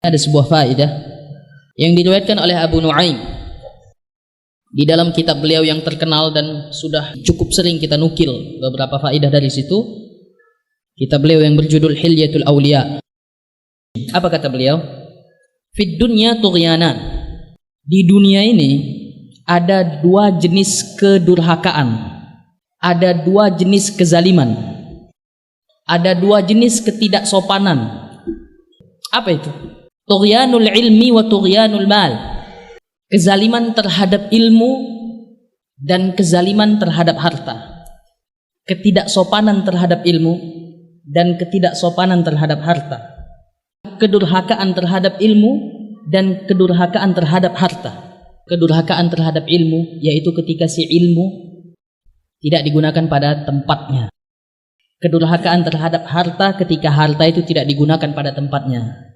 Ada sebuah faedah yang diriwayatkan oleh Abu Nuaim di dalam kitab beliau yang terkenal dan sudah cukup sering kita nukil beberapa faedah dari situ. Kitab beliau yang berjudul Hilyatul Auliya. Apa kata beliau? Fid dunya tughyanan. Di dunia ini ada dua jenis kedurhakaan, ada dua jenis kezaliman, ada dua jenis ketidaksopanan. Apa itu? Tughyanul ilmi wa tughyanul mal. Kezaliman terhadap ilmu dan kezaliman terhadap harta. Ketidaksopanan terhadap ilmu dan ketidaksopanan terhadap harta. Kedurhakaan terhadap ilmu dan kedurhakaan terhadap harta. Kedurhakaan terhadap ilmu yaitu ketika si ilmu tidak digunakan pada tempatnya. Kedurhakaan terhadap harta ketika harta itu tidak digunakan pada tempatnya.